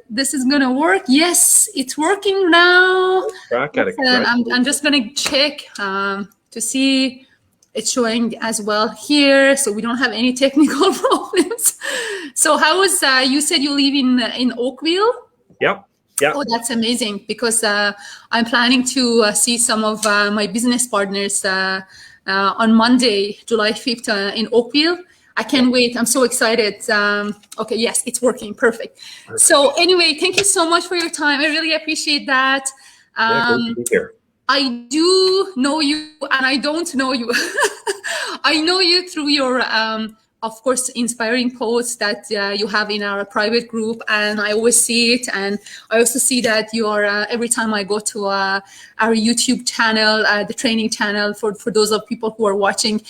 this is gonna work. Yes, it's working now. Crack at it. I'm just gonna check to see it's showing as well here, so we don't have any technical problems. So how was you said you live in Oakville? Yep. Yeah. Oh, that's amazing, because I'm planning to see some of my business partners on Monday, July 5th in Oakville. I can't wait. I'm so excited. Okay, yes, it's working. Perfect. So anyway, thank you so much for your time. I really appreciate that. Great to be here. I do know you and I don't know you. I know you through your, of course, inspiring posts that you have in our private group, and I always see it. And I also see that you are, every time I go to our YouTube channel, the training channel, for those of people who are watching,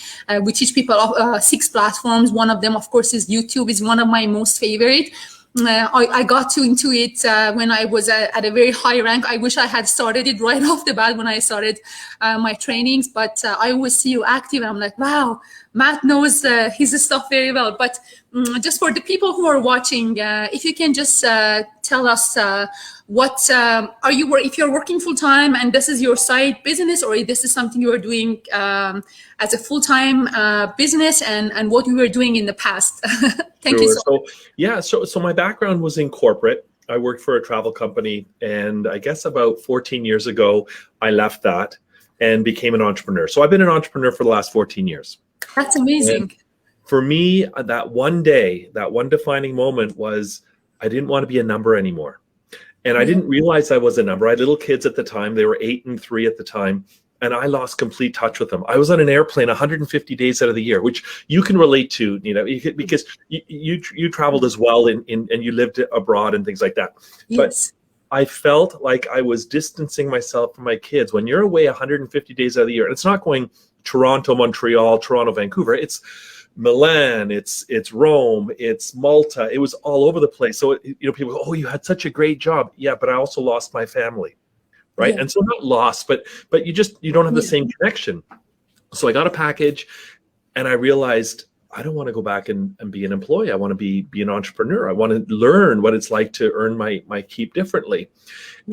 we teach people 6 platforms. One of them, of course, is YouTube, is one of my most favorite. I got into it when I was at a very high rank. I wish I had started it right off the bat when I started my trainings, but I always see you active. I'm like, wow, Matt knows his stuff very well. But just for the people who are watching, if you can just tell us what are you, if you're working full time and this is your side business, or if this is something you are doing as a full-time business, and what you were doing in the past. Thank you so much. So my background was in corporate. I worked for a travel company, and I guess about 14 years ago, I left that and became an entrepreneur. So I've been an entrepreneur for the last 14 years. That's amazing. And for me, that one day, that one defining moment was I didn't want to be a number anymore. And I didn't realize I was a number. I had little kids at the time. They were 8 and 3 at the time. And I lost complete touch with them. I was on an airplane 150 days out of the year, which you can relate to, because you traveled as well and you lived abroad and things like that. Yes. But I felt like I was distancing myself from my kids. When you're away 150 days out of the year, and it's not going Toronto, Montreal, Toronto, Vancouver, it's Milan, it's Rome, it's Malta. It was all over the place. So, people go, oh, you had such a great job. Yeah, but I also lost my family. Right. Yeah. And so not lost, but you don't have the same connection. So I got a package and I realized I don't want to go back and be an employee. I want to be an entrepreneur. I want to learn what it's like to earn my keep differently.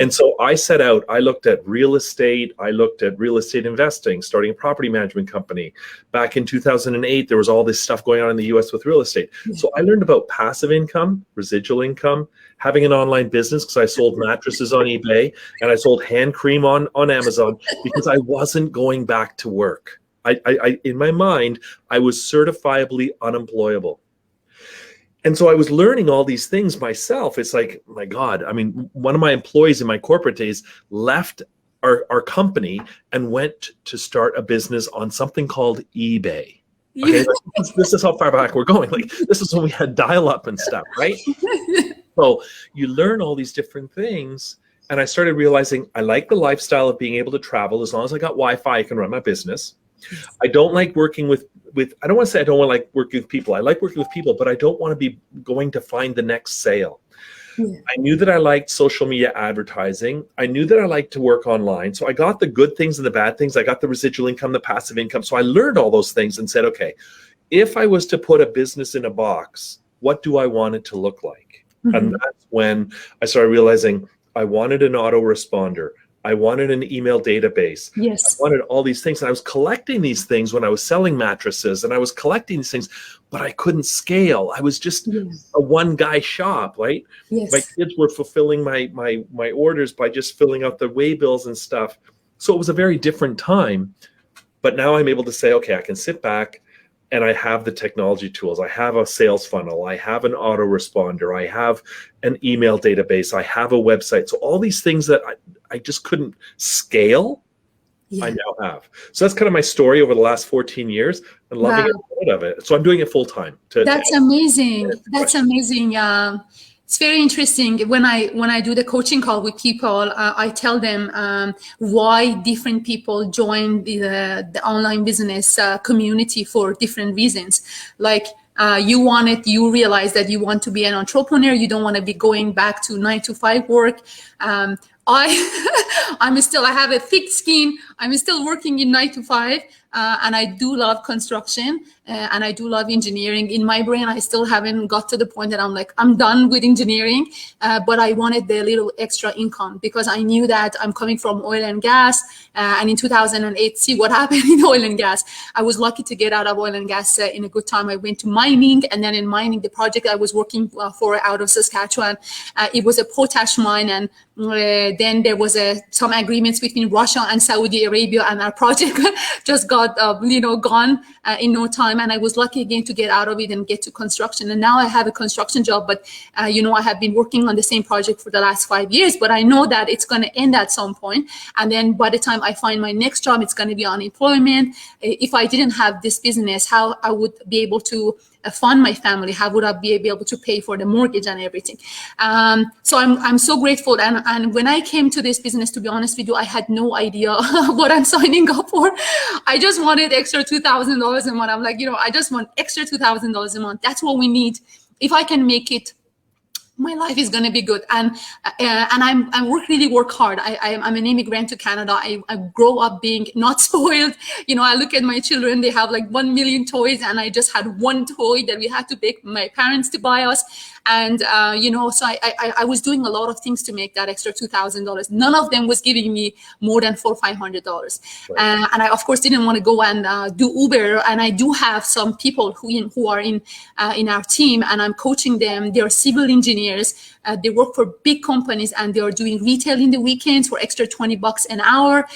And so I set out, I looked at real estate. I looked at real estate investing, starting a property management company. Back in 2008, there was all this stuff going on in the US with real estate. So I learned about passive income, residual income, having an online business, because I sold mattresses on eBay and I sold hand cream on Amazon, because I wasn't going back to work. I in my mind, I was certifiably unemployable. And so I was learning all these things myself. It's like, my God, I mean, one of my employees in my corporate days left our company and went to start a business on something called eBay. Okay, this is how far back we're going. Like, this is when we had dial-up and stuff, right? So you learn all these different things. And I started realizing I like the lifestyle of being able to travel. As long as I got Wi-Fi, I can run my business. I don't like working with I don't want to say I don't want to like working with people. I like working with people, but I don't want to be going to find the next sale. Yeah. I knew that I liked social media advertising. I knew that I liked to work online. So I got the good things and the bad things. I got the residual income, the passive income. So I learned all those things and said, okay, if I was to put a business in a box, what do I want it to look like? Mm-hmm. And that's when I started realizing I wanted an autoresponder. I wanted an email database. Yes. I wanted all these things. And I was collecting these things when I was selling mattresses, and I was collecting these things, but I couldn't scale. I was just a one-guy shop, right? Yes. My kids were fulfilling my orders by just filling out the way bills and stuff. So it was a very different time. But now I'm able to say, okay, I can sit back and I have the technology tools. I have a sales funnel. I have an autoresponder. I have an email database. I have a website. So all these things that I just couldn't scale, I now have. So that's kind of my story over the last 14 years, and loving every minute of it. So I'm doing it full time. That's amazing. That's amazing. It's very interesting. When I do the coaching call with people, I tell them why different people join the online business community for different reasons. Like you realize that you want to be an entrepreneur. You don't want to be going back to 9-to-5 work. I have a thick skin. I'm still working in 9-to-5. and I do love construction, and I do love engineering. In my brain, I still haven't got to the point that I'm like, I'm done with engineering, but I wanted the little extra income because I knew that I'm coming from oil and gas, and in 2008, see what happened in oil and gas. I was lucky to get out of oil and gas in a good time. I went to mining, and then in mining, the project I was working for out of Saskatchewan, it was a potash mine, and then there was some agreements between Russia and Saudi Arabia, and our project just got gone in no time. And I was lucky again to get out of it and get to construction. And now I have a construction job, but I have been working on the same project for the last 5 years. But I know that it's going to end at some point. And then by the time I find my next job, it's going to be unemployment. If I didn't have this business, how I would be able to fund my family? How would I be able to pay for the mortgage and everything? So I'm so grateful. And when I came to this business, to be honest with you, I had no idea what I'm signing up for. I just wanted extra $2,000 a month. I'm like, I just want extra $2,000 a month. That's what we need. If I can make it, my life is going to be good. And I work hard. I'm an immigrant to Canada. I grow up being not spoiled. I look at my children, they have like 1 million toys, and I just had one toy that we had to beg my parents to buy us. And, so I was doing a lot of things to make that extra $2,000. None of them was giving me more than $400 or $500. Right. And I, of course, didn't want to go and do Uber. And I do have some people who are in our team, and I'm coaching them. They're civil engineers. They work for big companies, and they are doing retail in the weekends for extra $20 an hour.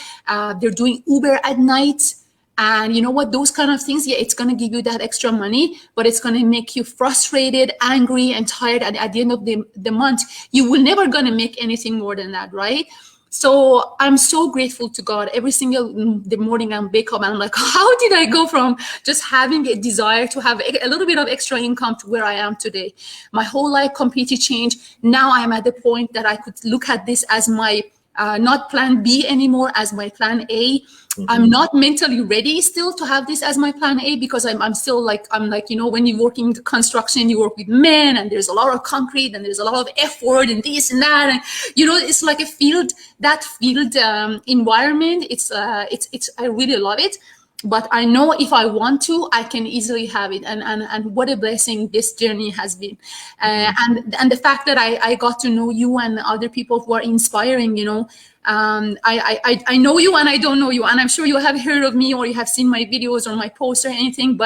They're doing Uber at night. And you know what, those kind of things, it's going to give you that extra money, but it's going to make you frustrated, angry, and tired. And at the end of the month, you will never going to make anything more than that, right? So I'm so grateful to God. Every single the morning I wake up and I'm like, how did I go from just having a desire to have a little bit of extra income to where I am today? My whole life completely changed. Now I'm at the point that I could look at this as my not plan B anymore, as my plan A. Mm-hmm. I'm not mentally ready still to have this as my plan A, because I'm still like, when you work in construction, you work with men, and there's a lot of concrete, and there's a lot of effort and this and that. And, it's like a field environment. I really love it. But I know if I want to, I can easily have it. And what a blessing this journey has been. And the fact that I got to know you and other people who are inspiring, I know you and I don't know you. And I'm sure you have heard of me, or you have seen my videos or my posts or anything,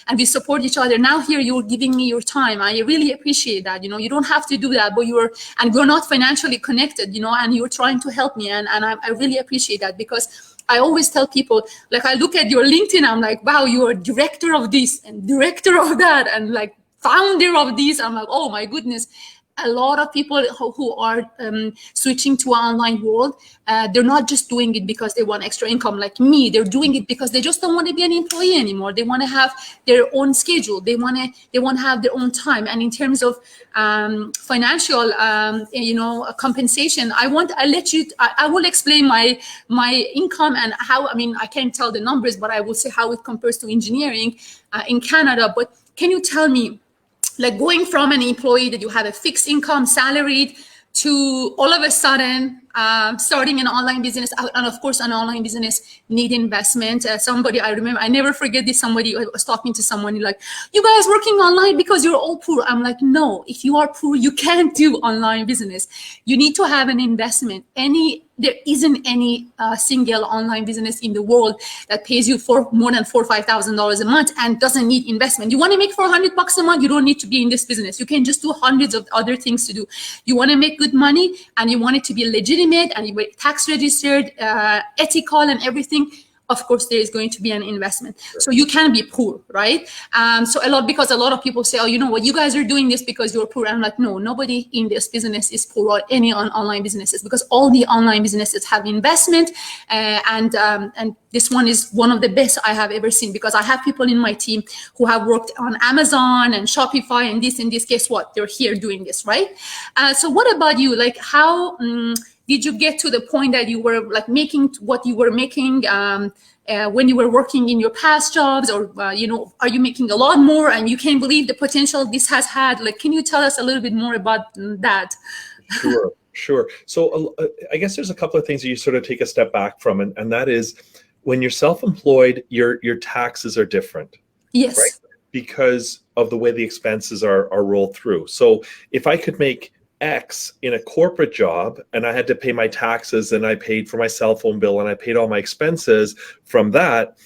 and we support each other. Now here you're giving me your time. I really appreciate that. You don't have to do that, but we're not financially connected, and you're trying to help me. And I really appreciate that, because I always tell people, like, I look at your LinkedIn, I'm like, wow, you're director of this and director of that, and like founder of this. I'm like, oh my goodness. A lot of people who are switching to an online world, they're not just doing it because they want extra income like me. They're doing it because they just don't want to be an employee anymore. They want to have their own schedule. They want to have their own time. And in terms of financial, compensation, I will explain my income and how. I can't tell the numbers, but I will say how it compares to engineering in Canada. But can you tell me, like, going from an employee that you have a fixed income, salaried, to all of a sudden starting an online business, and of course an online business need investment. I remember, I never forget this, somebody was talking to someone like, you guys working online because you're all poor. I'm like, no, if you are poor, you can't do online business. You need to have an investment. There isn't any single online business in the world that pays you for more than $4,000 or $5,000 a month and doesn't need investment. You want to make $400 a month, you don't need to be in this business. You can just do hundreds of other things to do. You want to make good money, and you want it to be legitimate, and you were tax registered, ethical, and everything. Of course, there is going to be an investment. So you can be poor, right? Because a lot of people say, oh, you know what, you guys are doing this because you're poor. I'm like, no, nobody in this business is poor, or any online businesses, because all the online businesses have investment. And this one is one of the best I have ever seen, because I have people in my team who have worked on Amazon and Shopify and this. Guess what? They're here doing this, right? So what about you? Like, how did you get to the point that you were like making what you were making when you were working in your past jobs, or are you making a lot more and you can't believe the potential this has had? Like, can you tell us a little bit more about that? Sure. So I guess there's a couple of things that you sort of take a step back from, and that is, when you're self-employed, your taxes are different, Yes. right? Because of the way the expenses are rolled through. So if I could make X in a corporate job and I had to pay my taxes and I paid for my cell phone bill and I paid all my expenses from that,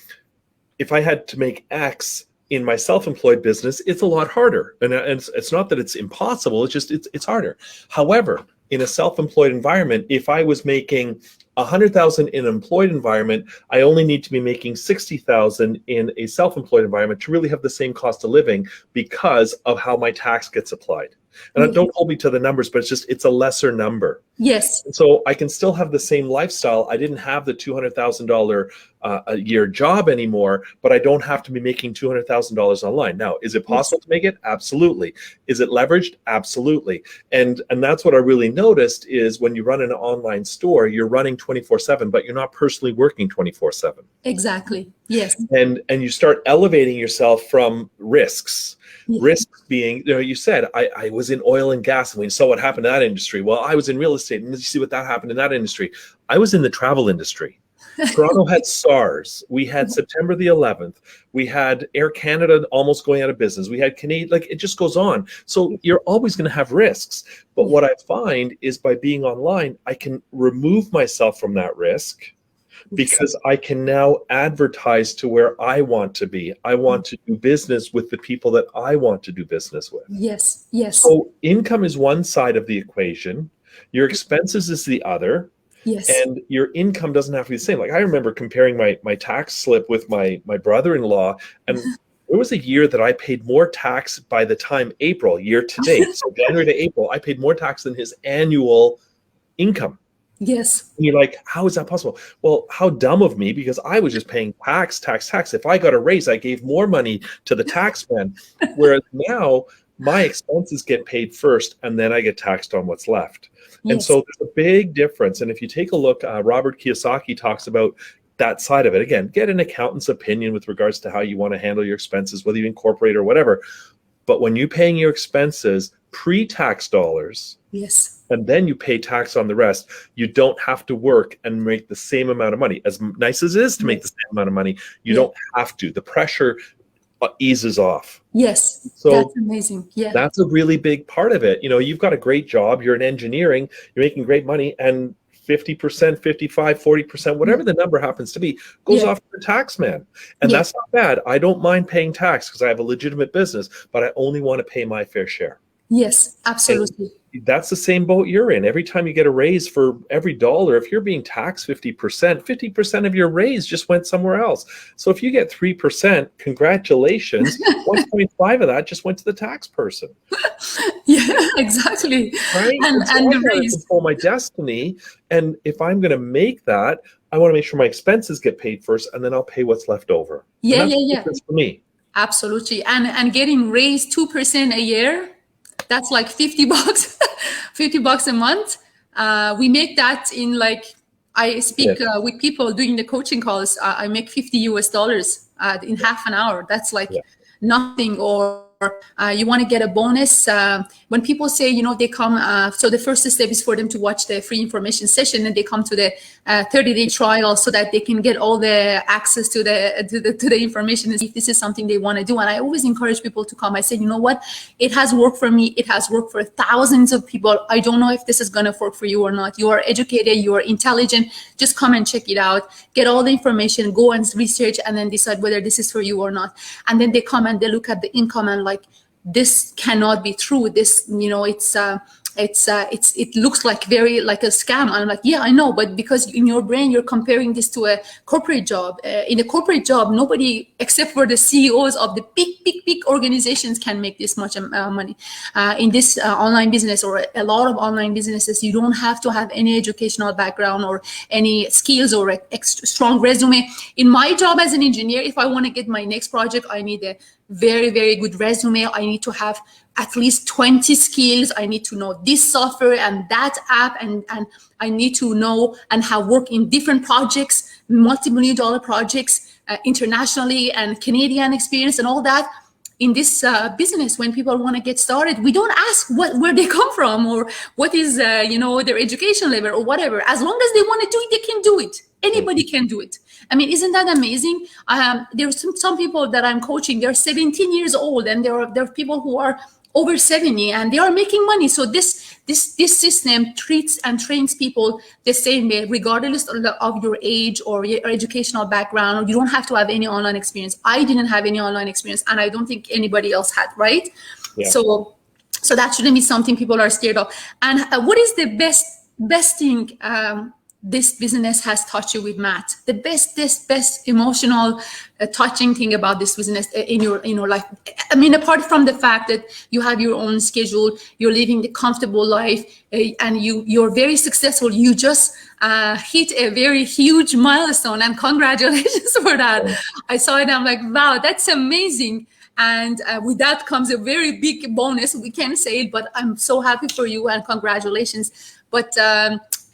if I had to make X in my self-employed business, it's a lot harder. And it's not that it's impossible, it's just it's harder. However, in a self-employed environment, if I was making 100,000 in an employed environment, I only need to be making 60,000 in a self-employed environment to really have the same cost of living because of how my tax gets applied. And don't hold me to the numbers, but it's a lesser number. Yes. So I can still have the same lifestyle. I didn't have the $200,000 a year job anymore, but I don't have to be making $200,000 online. Now, is it possible to make it? Absolutely. Is it leveraged? Absolutely. And that's what I really noticed is when you run an online store, you're running 24/7, but you're not personally working 24/7. Exactly. Yes. And you start elevating yourself from risks. Risks being, you said, I was in oil and gas and we saw what happened in that industry. Well, I was in real estate and you see what that happened in that industry. I was in the travel industry. Toronto had SARS. We had September the 11th. We had Air Canada almost going out of business. We had Canadian, like it just goes on. So you're always going to have risks. But what I find is by being online, I can remove myself from that risk because I can now advertise to where I want to be. I want to do business with the people that I want to do business with. Yes, yes. So income is one side of the equation. Your expenses is the other. Yes. And your income doesn't have to be the same. Like I remember comparing my tax slip with my brother-in-law, and there was a year that I paid more tax by the time April, year to date. So January to April, I paid more tax than his annual income. Yes. And you're like, how is that possible? Well, how dumb of me, because I was just paying tax. If I got a raise, I gave more money to the tax man. Whereas now my expenses get paid first and then I get taxed on what's left. And so there's a big difference. And if you take a look, Robert Kiyosaki talks about that side of it. Again, get an accountant's opinion with regards to how you want to handle your expenses, whether you incorporate or whatever. But when you're paying your expenses pre-tax dollars, and then you pay tax on the rest, you don't have to work and make the same amount of money. As nice as it is to make the same amount of money, you don't have to. The pressure eases off. Yes, so that's amazing. Yeah, that's a really big part of it. You've got a great job, you're in engineering, you're making great money, and 50%, 55, 40%, whatever the number happens to be, goes off to the tax man. And that's not bad. I don't mind paying tax because I have a legitimate business, but I only want to pay my fair share. Yes, absolutely. And that's the same boat you're in. Every time you get a raise for every dollar, if you're being taxed 50% of your raise just went somewhere else. So if you get 3%, congratulations. 1.5 of that just went to the tax person. Yeah, exactly. Right? And the raise. Control my destiny. And if I'm going to make that, I want to make sure my expenses get paid first, and then I'll pay what's left over. Yeah. That's for me. Absolutely. And getting raised 2% a year, that's like $50, $50 a month. We make that in I speak with people doing the coaching calls. I make $50 in half an hour. That's nothing. Or you want to get a bonus. When people say, they come, so the first step is for them to watch the free information session, and they come to the 30-day trial so that they can get all the access to the information and see if this is something they want to do. And I always encourage people to come. I say, you know what? It has worked for me. It has worked for thousands of people. I don't know if this is going to work for you or not. You are educated. You are intelligent. Just come and check it out. Get all the information. Go and research, and then decide whether this is for you or not. And then they come and they look at the income and this cannot be true. This, it looks very like a scam. I'm like, yeah, I know, but because in your brain you're comparing this to a corporate job. In a corporate job, nobody except for the CEOs of the big organizations can make this much money. In this online business, or a lot of online businesses, you don't have to have any educational background or any skills or strong resume. In my job as an engineer, if I want to get my next project, I need a very, very good resume. I need to have at least 20 skills. I need to know this software and that app, and I need to know and have worked in different projects, multi-million dollar projects, internationally, and Canadian experience and all that. In this business, when people want to get started, we don't ask where they come from or what is their education level or whatever. As long as they want to do it, they can do it. Anybody can do it. I mean, isn't that amazing? There's some people that I'm coaching, they're 17 years old, and there are people who are over 70 and they are making money. So this system treats and trains people the same way, regardless of your age or your educational background. You don't have to have any online experience. I didn't have any online experience, and I don't think anybody else had, right? Yeah. So that shouldn't be something people are scared of. And what is the best thing this business has taught you with Matt? The best emotional touching thing about this business in your life? I mean, apart from the fact that you have your own schedule, you're living the comfortable life, and you're very successful. You just hit a very huge milestone, and congratulations for that. I saw it, I'm like, wow, that's amazing. And with that comes a very big bonus. We can't say it, but I'm so happy for you and congratulations. But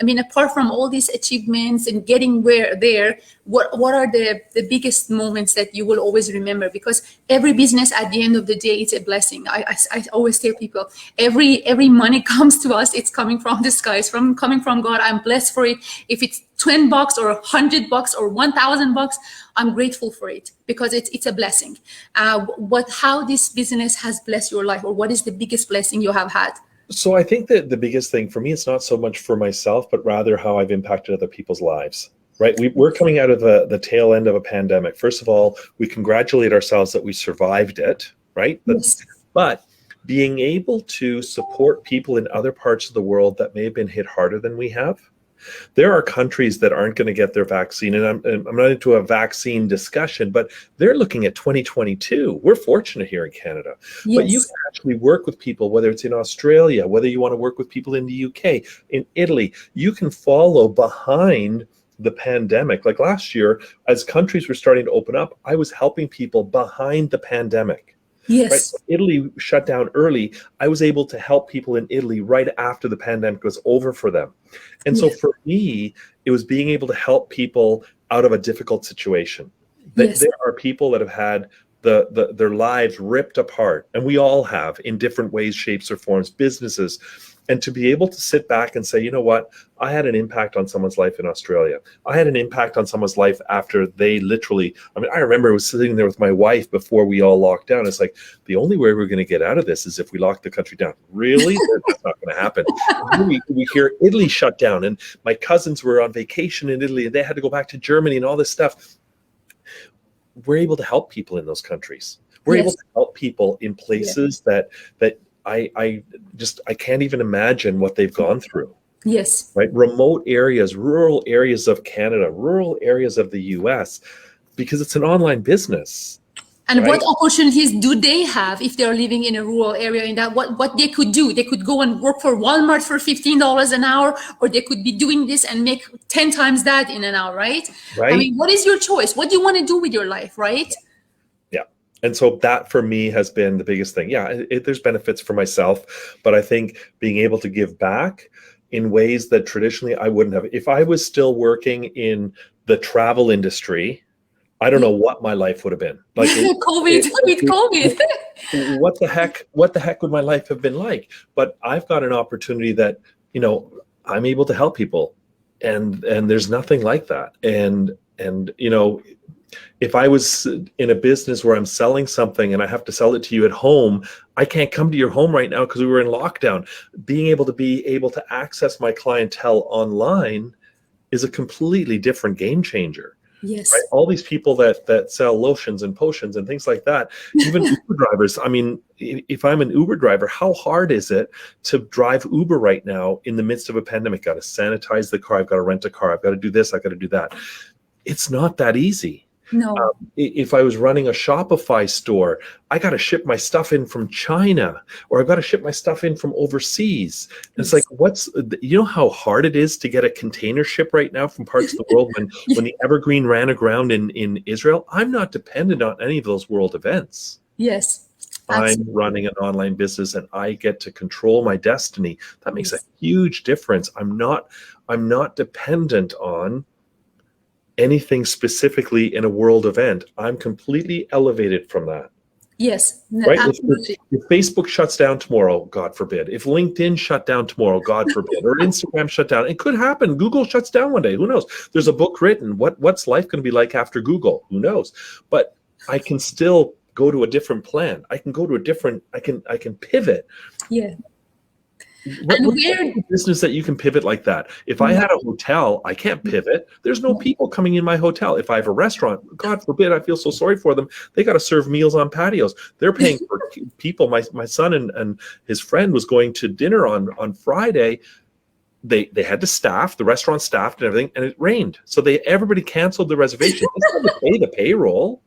I mean, apart from all these achievements and getting there, what are the biggest moments that you will always remember? Because every business at the end of the day, it's a blessing. I always tell people, every money comes to us, it's coming from the sky, it's coming from God. I'm blessed for it. If it's $20 or $100 or $1,000, I'm grateful for it because it's a blessing. How this business has blessed your life, or what is the biggest blessing you have had? So I think that the biggest thing for me, it's not so much for myself, but rather how I've impacted other people's lives, right? We're coming out of the tail end of a pandemic. First of all, we congratulate ourselves that we survived it, right? Yes. But being able to support people in other parts of the world that may have been hit harder than we have. There are countries that aren't going to get their vaccine, and I'm not into a vaccine discussion, but they're looking at 2022. We're fortunate here in Canada. Yes. But you can actually work with people, whether it's in Australia, whether you want to work with people in the UK, in Italy. You can follow behind the pandemic. Like last year, as countries were starting to open up, I was helping people behind the pandemic. Yes. Right? So Italy shut down early. I was able to help people in Italy right after the pandemic was over for them. And so for me, it was being able to help people out of a difficult situation. Yes. There are people that have had their lives ripped apart, and we all have in different ways, shapes, or forms, businesses. And to be able to sit back and say, you know what, I had an impact on someone's life in Australia. I had an impact on someone's life after they literally, I mean, I remember I was sitting there with my wife before we all locked down. It's like, the only way we're going to get out of this is if we lock the country down. Really? That's not going to happen. We hear Italy shut down, and my cousins were on vacation in Italy, and they had to go back to Germany and all this stuff. We're able to help people in those countries. We're able to help people in places that I can't even imagine what they've gone through. Yes. Right. Remote areas, rural areas of Canada, rural areas of the US, because it's an online business. And what opportunities do they have if they're living in a rural area? In that, what they could do? They could go and work for Walmart for $15 an hour, or they could be doing this and make 10 times that in an hour, right? I mean, what is your choice? What do you want to do with your life, right? And so that for me has been the biggest thing. Yeah, there's benefits for myself, but I think being able to give back in ways that traditionally I wouldn't have. If I was still working in the travel industry, I don't know what my life would have been. Like COVID. What the heck would my life have been like? But I've got an opportunity that, you know, I'm able to help people, and there's nothing like that. And you know, if I was in a business where I'm selling something and I have to sell it to you at home, I can't come to your home right now because we were in lockdown. Being able to access my clientele online is a completely different game changer. Yes. Right? All these people that sell lotions and potions and things like that, even Uber drivers. I mean, if I'm an Uber driver, how hard is it to drive Uber right now in the midst of a pandemic? Got to sanitize the car. I've got to rent a car. I've got to do this. I've got to do that. It's not that easy. No. If I was running a Shopify store, I got to ship my stuff in from China, or I've got to ship my stuff in from overseas. And it's like, you know how hard it is to get a container ship right now from parts of the world when the Evergreen ran aground in Israel? I'm not dependent on any of those world events. Yes. I'm running an online business and I get to control my destiny. That makes a huge difference. I'm not dependent on anything specifically in a world event. I'm completely elevated from that. Yes, Right? absolutely. If Facebook shuts down tomorrow, God forbid. If LinkedIn shut down tomorrow, God forbid. Or Instagram shut down. It could happen. Google shuts down one day. Who knows? There's a book written. What's life going to be like after Google? Who knows? But I can still go to a different plan. I can go to a different, I can pivot. Yeah. What's where the business that you can pivot like that? If I had a hotel, I can't pivot. There's no people coming in my hotel. If I have a restaurant, God forbid, I feel so sorry for them. They got to serve meals on patios. They're paying for people. My son and his friend was going to dinner on Friday. They had to staff, the restaurant staffed and everything, and it rained. So everybody canceled the reservation. They had to pay the payroll.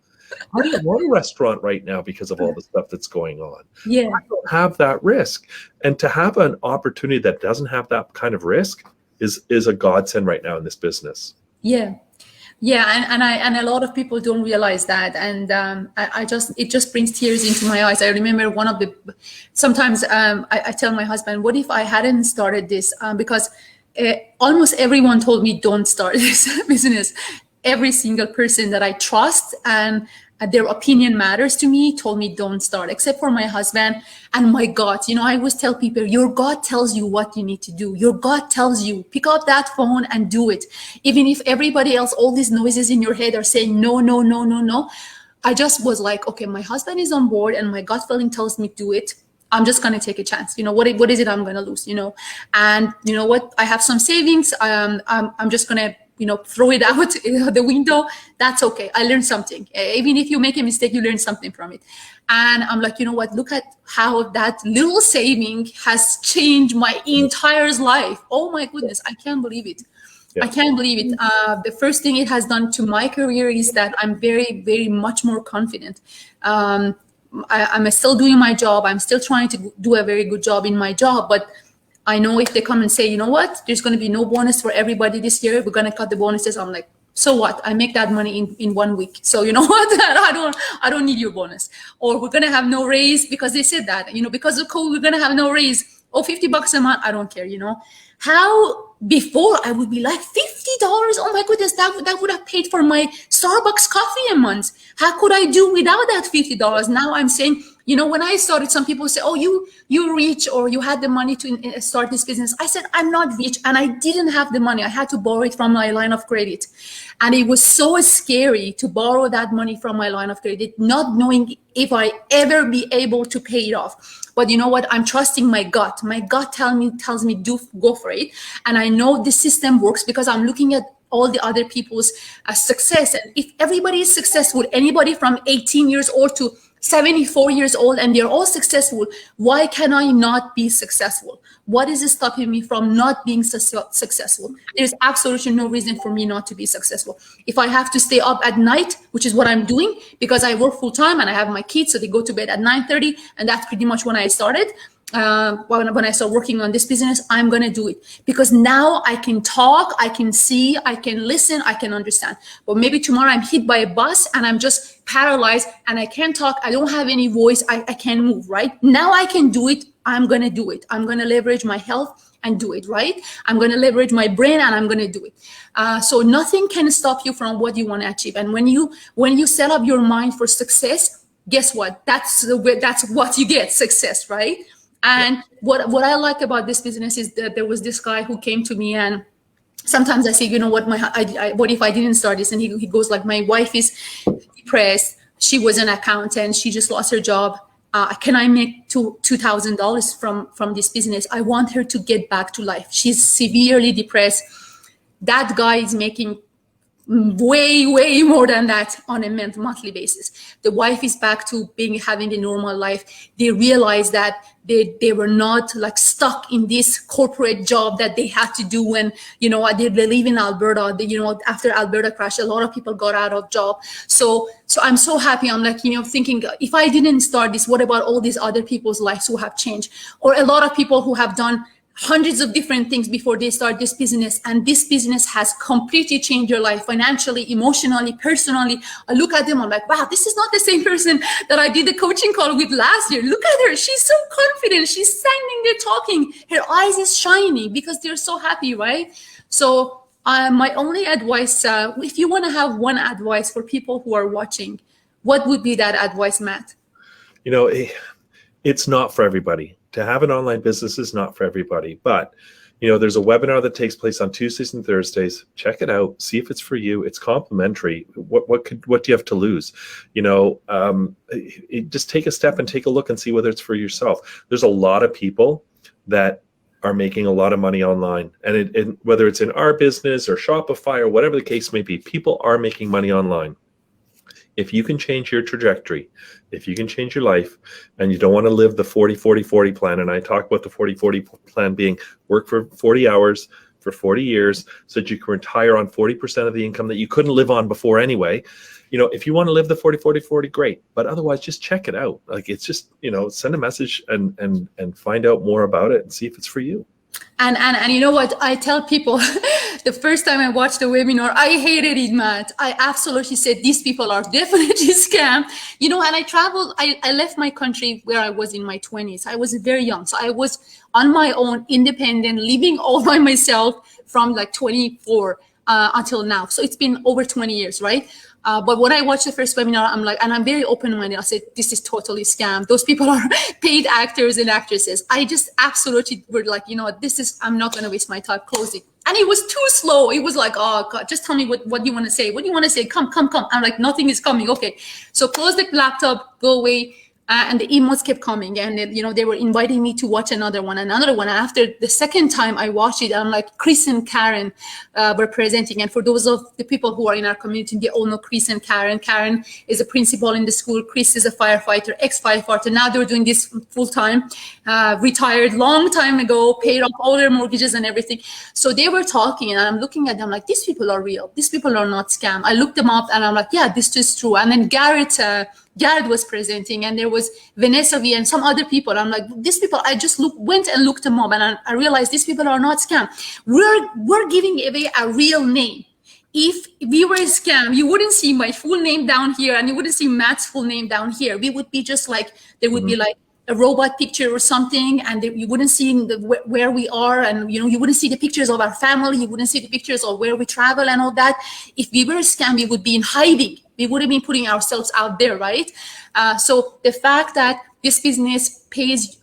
How do you run a restaurant right now because of all the stuff that's going on? Yeah. I don't have that risk. And to have an opportunity that doesn't have that kind of risk is a godsend right now in this business. Yeah. Yeah, and a lot of people don't realize that, and it just brings tears into my eyes. I remember sometimes I tell my husband, what if I hadn't started this? Because almost everyone told me don't start this business. Every single person that I trust and their opinion matters to me told me don't start, except for my husband and my gut. I always tell people, your gut tells you what you need to do. Your gut tells you, pick up that phone and do it. Even if everybody else, all these noises in your head are saying no, no, no, no, no. I just was like, okay, my husband is on board and my gut feeling tells me do it. I'm just going to take a chance. What is it I'm going to lose, And you know what? I have some savings. I'm just going to throw it out the window. That's okay. I learned something. Even if you make a mistake, you learn something from it. And I'm like, you know what? Look at how that little saving has changed my entire life. Oh my goodness. I can't believe it. Yeah. I can't believe it. The first thing it has done to my career is that I'm very, very much more confident. I'm still doing my job. I'm still trying to do a very good job in my job, but I know if they come and say, you know what, there's going to be no bonus for everybody this year, we're going to cut the bonuses. I'm like, so what? I make that money in 1 week. So you know what? I don't need your bonus. Or we're going to have no raise because they said that, because of COVID, we're going to have no raise. Oh, $50 a month. I don't care. How before I would be like $50. Oh my goodness, that would have paid for my Starbucks coffee a month. How could I do without that $50? Now I'm saying, when I started, some people say, oh, you rich or you had the money to start this business. I said, I'm not rich and I didn't have the money. I had to borrow it from my line of credit. And it was so scary to borrow that money from my line of credit, not knowing if I ever be able to pay it off. But you know what? I'm trusting my gut. My gut tells me go for it. And I know the system works because I'm looking at all the other people's success. And if everybody is successful, anybody from 18 years old to 74 years old, and they're all successful, why can I not be successful? What is stopping me from not being successful? There's absolutely no reason for me not to be successful. If I have to stay up at night, which is what I'm doing because I work full time and I have my kids, so they go to bed at 9:30, and that's pretty much when I started. When I start working on this business, I'm going to do it because now I can talk, I can see, I can listen, I can understand. But maybe tomorrow I'm hit by a bus and I'm just paralyzed and I can't talk. I don't have any voice. I can't move, right? Now I can do it. I'm going to do it. I'm going to leverage my health and do it, right? I'm going to leverage my brain and I'm going to do it. So nothing can stop you from what you want to achieve. And when you set up your mind for success, guess what? That's what you get, success, right? And what I like about this business is that there was this guy who came to me, and sometimes I say, you know what, what if I didn't start this? And he goes like, my wife is depressed. She was an accountant. She just lost her job. Can I make $2,000 from this business? I want her to get back to life. She's severely depressed. That guy is making way more than that on a monthly basis. The wife is back to having a normal life. They realize that they were not like stuck in this corporate job that they had to do when they live in Alberta. After Alberta crashed, a lot of people got out of job. So I'm so happy. I'm like thinking, if I didn't start this, what about all these other people's lives who have changed, or a lot of people who have done hundreds of different things before they start this business, and this business has completely changed their life financially, emotionally, personally. I look at them, I'm like, wow, this is not the same person that I did the coaching call with last year. Look at her, she's so confident, she's standing there talking, her eyes is shining because they're so happy, right? So my only advice, if you want to have one advice for people who are watching, what would be that advice, Matt? It's not for everybody. To have an online business is not for everybody. But, there's a webinar that takes place on Tuesdays and Thursdays. Check it out. See if it's for you. It's complimentary. What do you have to lose? Just take a step and take a look and see whether it's for yourself. There's a lot of people that are making a lot of money online, and whether it's in our business or Shopify or whatever the case may be, people are making money online. If you can change your trajectory, if you can change your life, and you don't want to live the 40-40-40 plan, and I talk about the 40-40 plan being work for 40 hours for 40 years so that you can retire on 40% of the income that you couldn't live on before anyway. If you want to live the 40-40-40, great. But otherwise, just check it out. Like, it's just, send a message and find out more about it and see if it's for you. And you know what? I tell people the first time I watched the webinar, I hated it, Matt. I absolutely said, these people are definitely scam. And I traveled, I left my country where I was in my 20s. I was very young. So I was on my own, independent, living all by myself from like 24 until now. So it's been over 20 years, right? But when I watched the first webinar, I'm like, and I'm very open-minded. I said, this is totally scam. Those people are paid actors and actresses. I just absolutely were like, I'm not going to waste my time closing. And it was too slow. It was like, oh God, just tell me what you want to say. What do you want to say? Come. I'm like, nothing is coming. Okay. So close the laptop, go away. And the emails kept coming, and they were inviting me to watch another one. And after the second time I watched it, I'm like, Chris and Karen were presenting. And for those of the people who are in our community, they all know Chris and Karen. Karen is a principal in the school. Chris is a firefighter, ex-firefighter. Now they're doing this full-time, retired long time ago, paid off all their mortgages and everything. So they were talking, and I'm looking at them like, these people are real. These people are not scam. I looked them up, and I'm like, yeah, this is true. And then Garrett was presenting, and there was Vanessa V and some other people. I'm like, these people, I just went and looked them up, and I realized these people are not scam. We're giving away a real name. If we were a scam, you wouldn't see my full name down here, and you wouldn't see Matt's full name down here. We would be just like, there would be like a robot picture or something, and you wouldn't see where we are, and you wouldn't see the pictures of our family, you wouldn't see the pictures of where we travel and all that. If we were a scam, we would be in hiding. We wouldn't be putting ourselves out there, right? So the fact that this business pays,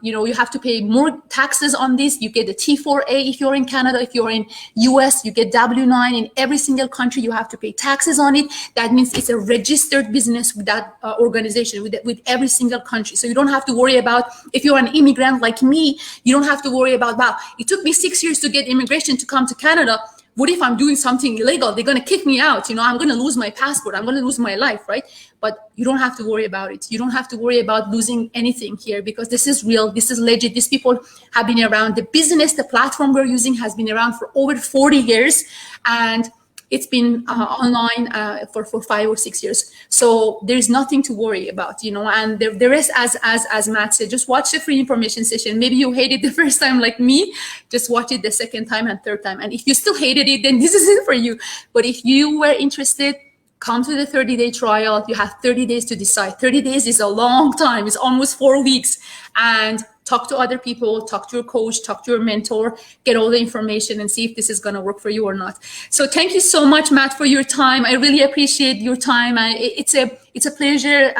you have to pay more taxes on this. You get the T4A if you're in Canada. If you're in US, you get W9. In every single country, you have to pay taxes on it. That means it's a registered business with that organization, with every single country. So you don't have to worry about, if you're an immigrant like me, you don't have to worry about, wow, it took me 6 years to get immigration to come to Canada. What if I'm doing something illegal? They're going to kick me out. I'm going to lose my passport. I'm going to lose my life, right? But you don't have to worry about it. You don't have to worry about losing anything here, because this is real. This is legit. These people have been around. The business, the platform we're using has been around for over 40 years. And it's been online for 5 or 6 years. So there's nothing to worry about, and the rest, as Matt said, just watch the free information session. Maybe you hated the first time like me, just watch it the second time and third time. And if you still hated it, then this isn't for you. But if you were interested, come to the 30-day trial. You have 30 days to decide. 30 days is a long time. It's almost 4 weeks. And talk to other people, talk to your coach, talk to your mentor, get all the information and see if this is going to work for you or not. So thank you so much, Matt, for your time. I really appreciate your time. It's a pleasure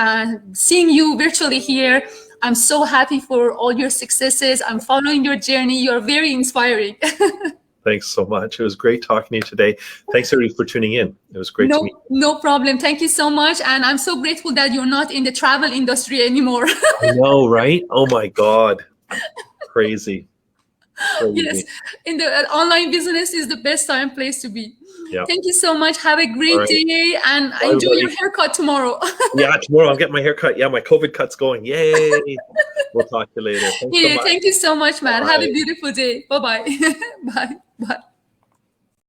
seeing you virtually here. I'm so happy for all your successes. I'm following your journey. You're very inspiring. Thanks so much. It was great talking to you today. Thanks everybody for tuning in. It was great to meet you. No problem. Thank you so much. And I'm so grateful that you're not in the travel industry anymore. I know, right? Oh my God. Crazy. Yes, in the online business is the best time place to be. Yeah. Thank you so much. Have a great day, and enjoy your haircut tomorrow. Yeah, tomorrow I'm getting my haircut. Yeah, my COVID cut's going. Yay. We'll talk to you later. Thanks so much. Thank you so much, Matt. Bye. Have a beautiful day. Bye-bye. Bye. Bye.